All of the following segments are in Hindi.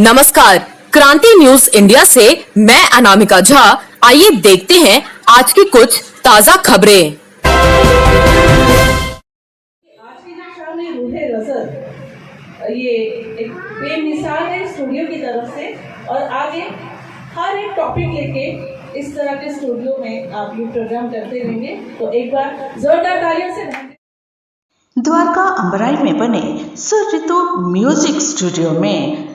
नमस्कार, क्रांति न्यूज इंडिया से मैं अनामिका झा। आइए देखते हैं आज की कुछ ताजा खबरें। आज की जो शाम में रूहे गजल, ये एक बेमिसाल है स्टूडियो की तरफ से, और आगे हर एक टॉपिक लेके इस तरह के स्टूडियो में आप लोग प्रोग्राम करते रहेंगे। तो एक बार जोरदार तालियों से द्वारका अंबराई में बने सुर ऋतु म्यूजिक स्टूडियो में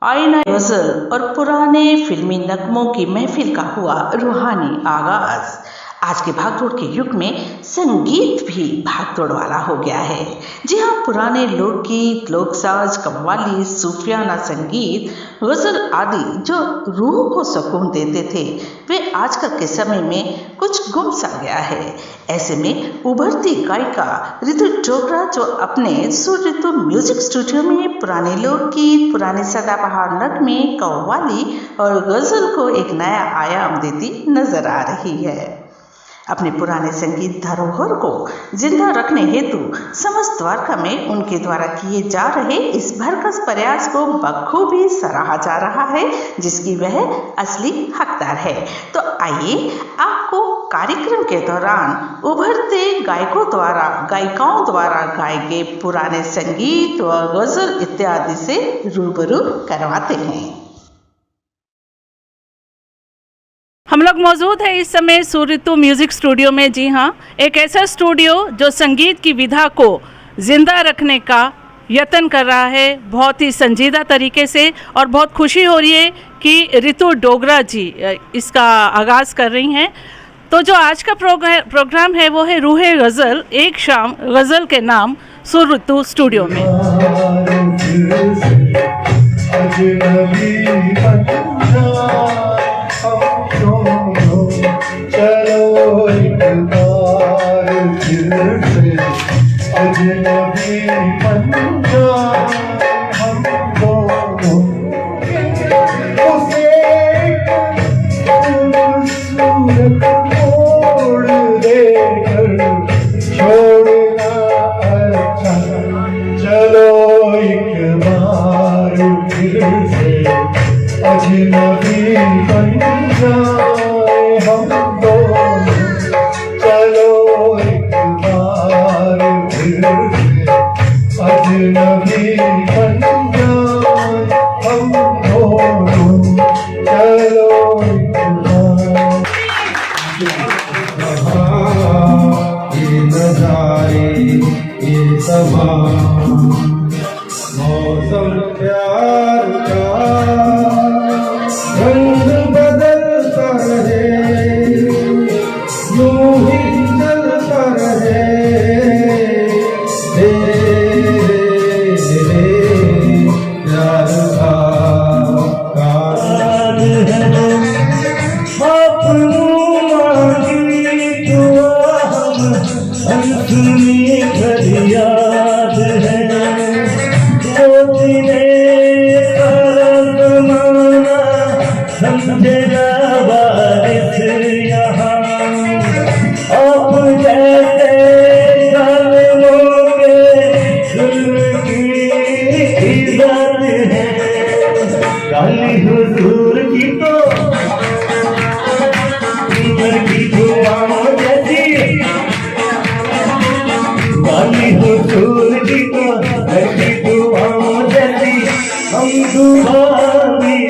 आईना गजल और पुराने फिल्मी नगमों की महफिल का हुआ रूहानी आगाज। आज के भागदौड़ के युग में संगीत भी भागदौड़ वाला हो गया है। जी हाँ, पुराने लोकगीत, लोकसाज, कव्वाली, सूफियाना संगीत, गजल आदि जो रूह को सुकून देते थे, वे आजकल के समय में कुछ गुम सा गया है। ऐसे में उभरती गायिका ऋतु डोगरा जो अपने सुर ऋतु म्यूजिक स्टूडियो में पुराने लोकगीत, पुराने सदाबहार नगमे, कव्वाली और गजल को एक नया आयाम देती नजर आ रही है। अपने पुराने संगीत धरोहर को जिंदा रखने हेतु समस्त द्वारका में उनके द्वारा किए जा रहे इस भरकस प्रयास को बखूबी सराहा जा रहा है, जिसकी वह असली हकदार है। तो आइए आपको कार्यक्रम के दौरान उभरते गायिकाओं द्वारा गाए गए पुराने संगीत व गजल इत्यादि से रूबरू करवाते हैं। हम लोग मौजूद है इस समय सुर ऋतु म्यूजिक स्टूडियो में। जी हाँ, एक ऐसा स्टूडियो जो संगीत की विधा को जिंदा रखने का यत्न कर रहा है बहुत ही संजीदा तरीके से, और बहुत खुशी हो रही है कि ऋतु डोगरा जी इसका आगाज़ कर रही हैं। तो जो आज का प्रोग्राम है वो है रूहे गज़ल, एक शाम गज़ल के नाम सुर ऋतु स्टूडियो में। चलो एक बार फिर से अजनबी बन जाए हम दोनों, उसे खूबसूरत मोड़ देकर छोड़ना अच्छा। चलो एक बार फिर से अजनबी बन जाए हम दोनों, चलो एक बार फिर से अजनबी बन जाए हम दोनों, चलो एक बार। ये नजारे, ये समा, मौसम प्यार का रंग बदलता रहे, यूं ही चलता रहे, प्यार का याद है वो दिने समझेगा बारिश यहाँ, अब जैसे सालों के जुल्म की इज्जत है, काली हुजूर की तो उम्र की दुआओं जैसी, काली हुजूर की तो उम्र की दुआओं जैसी, हम दुआ में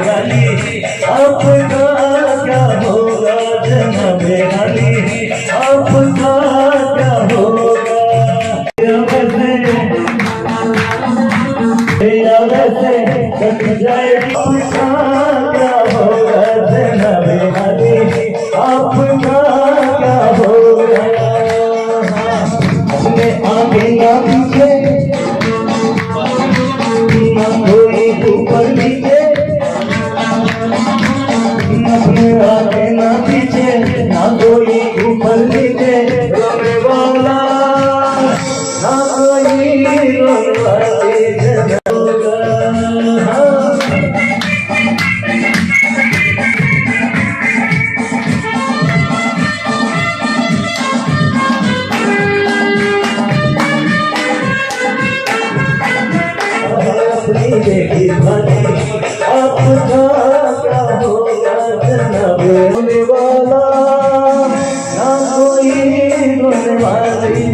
वाली आपका क्या होगा जनाबे वाली, आपका क्या होगा वैसे कट जाएगी, आपका क्या होगा जनाबे वाली, आपका क्या होगा। अपने आगे ना पीछे ना कोई ऊपर नीचे, अपने आगे ना पीछे ना कोई ऊपर नीचे, देगी भली आपका क्या होगा जनाब होने वाला ना कोई होने वाली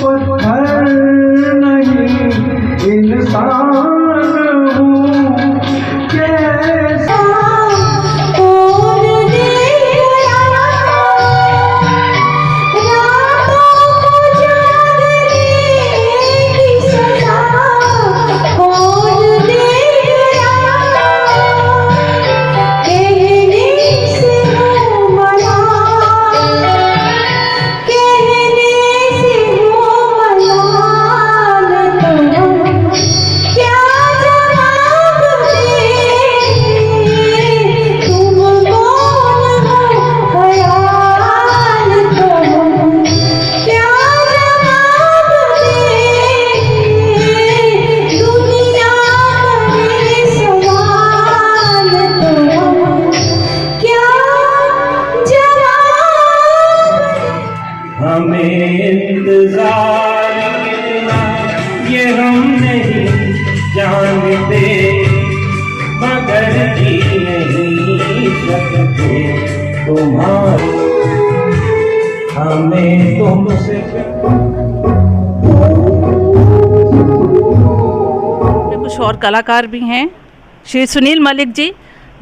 पत्थर नहीं इंसान हूँ कैसा हमें इंतजार कितना ये हम नहीं जानते मगर जी नहीं सकते तुम्हारे हमें तुमसे कुछ और कलाकार भी हैं, श्री सुनील मलिक जी,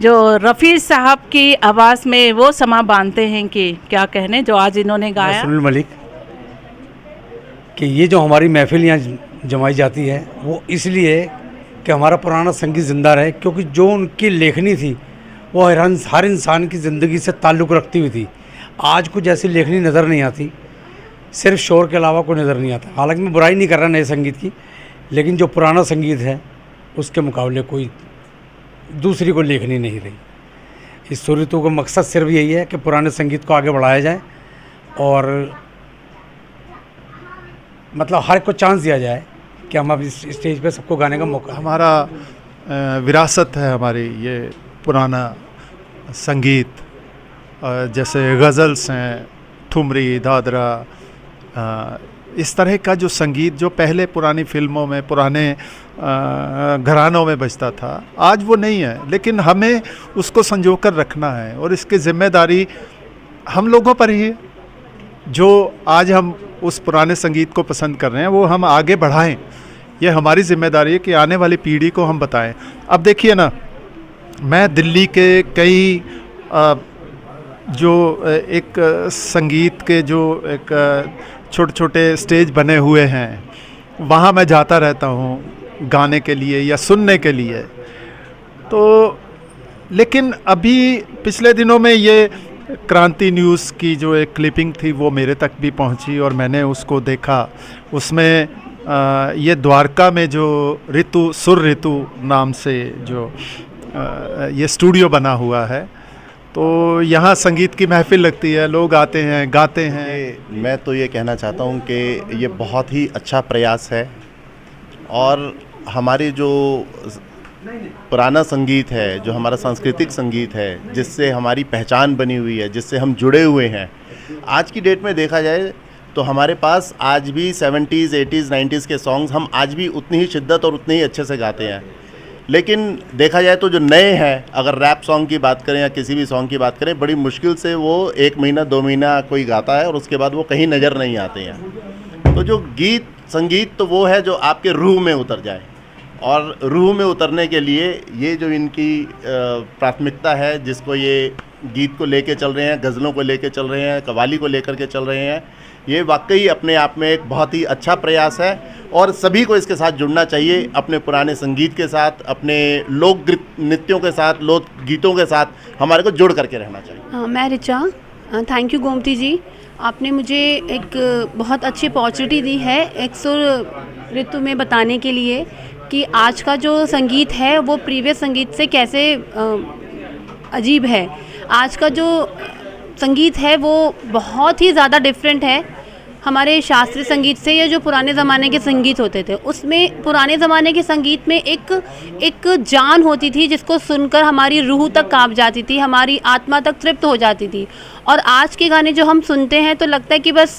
जो रफ़ी साहब की आवाज़ में वो समा बांधते हैं कि क्या कहने, जो आज इन्होंने गाया। सुनील मलिक कि ये जो हमारी महफिल यहाँ जमाई जाती है वो इसलिए कि हमारा पुराना संगीत ज़िंदा रहे, क्योंकि जो उनकी लेखनी थी वो हर इंसान की ज़िंदगी से ताल्लुक़ रखती हुई थी। आज कुछ ऐसी लेखनी नज़र नहीं आती, सिर्फ शोर के अलावा कोई नज़र नहीं आता। हालांकि मैं बुराई नहीं कर रहा नए संगीत की, लेकिन जो पुराना संगीत है उसके मुकाबले कोई दूसरी को लेखनी नहीं रही। इस सुर ऋतु का मकसद सिर्फ यही है कि पुराने संगीत को आगे बढ़ाया जाए और मतलब हर को चांस दिया जाए कि हम अब इस स्टेज पे सबको गाने का मौका। हमारा विरासत है हमारी ये पुराना संगीत, जैसे गज़ल्स हैं, ठुमरी, दादरा, इस तरह का जो संगीत जो पहले पुरानी फिल्मों में पुराने घरानों में बजता था, आज वो नहीं है। लेकिन हमें उसको संजो कर रखना है और इसकी ज़िम्मेदारी हम लोगों पर ही है। जो आज हम उस पुराने संगीत को पसंद कर रहे हैं वो हम आगे बढ़ाएं, ये हमारी ज़िम्मेदारी है कि आने वाली पीढ़ी को हम बताएं। अब देखिए ना, मैं दिल्ली के कई जो एक संगीत के जो एक छोटे छोटे स्टेज बने हुए हैं, वहाँ मैं जाता रहता हूँ गाने के लिए या सुनने के लिए। तो लेकिन अभी पिछले दिनों में ये क्रांति न्यूज़ की जो एक क्लिपिंग थी वो मेरे तक भी पहुंची और मैंने उसको देखा। उसमें ये द्वारका में जो सुर ऋतु नाम से जो ये स्टूडियो बना हुआ है, तो यहाँ संगीत की महफिल लगती है, लोग आते हैं, गाते हैं। मैं तो ये कहना चाहता हूँ कि ये बहुत ही अच्छा प्रयास है और हमारी जो पुराना संगीत है, जो हमारा सांस्कृतिक संगीत है, जिससे हमारी पहचान बनी हुई है, जिससे हम जुड़े हुए हैं, आज की डेट में देखा जाए तो हमारे पास आज भी 70s, 80s, 90s के सॉन्ग्स हम आज भी उतनी ही शिद्दत और उतने ही अच्छे से गाते हैं। लेकिन देखा जाए तो जो नए हैं, अगर रैप सॉन्ग की बात करें या किसी भी सॉन्ग की बात करें, बड़ी मुश्किल से वो 1 महीना 2 महीना कोई गाता है और उसके बाद वो कहीं नज़र नहीं आते हैं। तो जो गीत संगीत तो वो है जो आपके रूह में उतर जाए, और रूह में उतरने के लिए ये जो इनकी प्राथमिकता है, जिसको ये गीत को लेके चल रहे हैं, गज़लों को लेके चल रहे हैं, कव्वाली को लेकर के चल रहे हैं, ये वाकई अपने आप में एक बहुत ही अच्छा प्रयास है और सभी को इसके साथ जुड़ना चाहिए, अपने पुराने संगीत के साथ, अपने लोक नृत्यों के साथ, लोक गीतों के साथ हमारे को जुड़ करके रहना चाहिए। मैं रिचा, थैंक यू गोमती जी, आपने मुझे एक बहुत अच्छी अपॉर्चुनिटी दी है एक सुर ऋतु में बताने के लिए कि आज का जो संगीत है वो प्रीवियस संगीत से कैसे अजीब है। आज का जो संगीत है वो बहुत ही ज़्यादा डिफरेंट है हमारे शास्त्रीय संगीत से, या जो पुराने ज़माने के संगीत होते थे उसमें। पुराने ज़माने के संगीत में एक जान होती थी जिसको सुनकर हमारी रूह तक काँप जाती थी, हमारी आत्मा तक तृप्त हो जाती थी। और आज के गाने जो हम सुनते हैं तो लगता है कि बस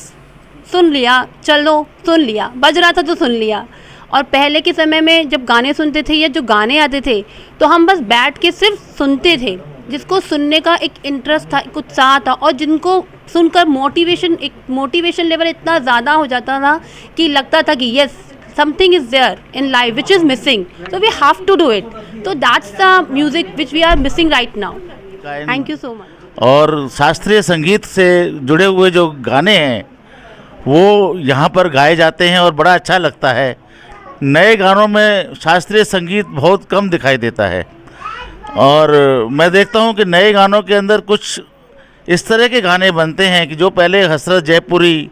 सुन लिया, चलो सुन लिया, बज रहा था तो सुन लिया। और पहले के समय में जब गाने सुनते थे या जो गाने आते थे तो हम बस बैठ के सिर्फ सुनते थे, जिसको सुनने का एक इंटरेस्ट था, एक उत्साह था, और जिनको सुनकर मोटिवेशन लेवल इतना ज़्यादा हो जाता था कि लगता था कि yes something is there in life which is missing, so we have to do it. तो that's the music which we are missing right now. Thank you so much. और शास्त्रीय संगीत से जुड़े हुए जो गाने हैं वो यहाँ पर गाए जाते हैं और बड़ा अच्छा लगता है। नए गानों में शास्त्रीय संगीत बहुत कम दिखाई देता है और मैं देखता हूँ कि नए गानों के अंदर कुछ इस तरह के गाने बनते हैं कि जो पहले हसरत जयपुरी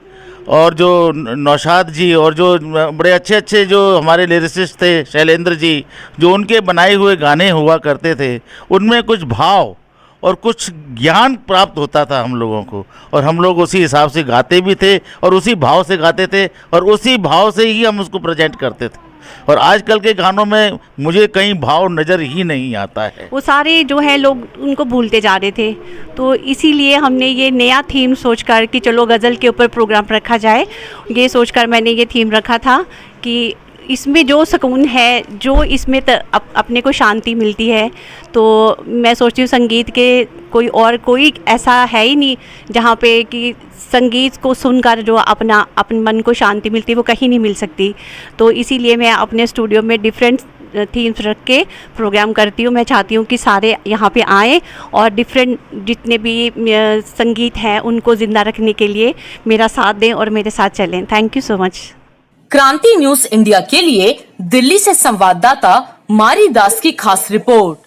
और जो नौशाद जी और जो बड़े अच्छे अच्छे जो हमारे लिरिसिस्ट थे शैलेंद्र जी, जो उनके बनाए हुए गाने हुआ करते थे, उनमें कुछ भाव और कुछ ज्ञान प्राप्त होता था हम लोगों को, और हम लोग उसी हिसाब से गाते भी थे और उसी भाव से गाते थे और उसी भाव से ही हम उसको प्रेजेंट करते थे। और आजकल के गानों में मुझे कहीं भाव नज़र ही नहीं आता है, वो सारे जो है लोग उनको भूलते जा रहे थे। तो इसीलिए हमने ये नया थीम सोचकर कि चलो गज़ल के ऊपर प्रोग्राम रखा जाए, ये सोचकर मैंने ये थीम रखा था कि इसमें जो सुकून है, जो इसमें अपने को शांति मिलती है, तो मैं सोचती हूँ संगीत के कोई ऐसा है ही नहीं जहाँ पे कि संगीत को सुनकर जो अपने मन को शांति मिलती है वो कहीं नहीं मिल सकती। तो इसीलिए मैं अपने स्टूडियो में डिफरेंट थीम्स रख के प्रोग्राम करती हूँ। मैं चाहती हूँ कि सारे यहाँ पे आएँ और डिफरेंट जितने भी संगीत हैं उनको ज़िंदा रखने के लिए मेरा साथ दें और मेरे साथ चलें। Thank you so much. क्रांति न्यूज इंडिया के लिए दिल्ली से संवाददाता मारी दास की खास रिपोर्ट।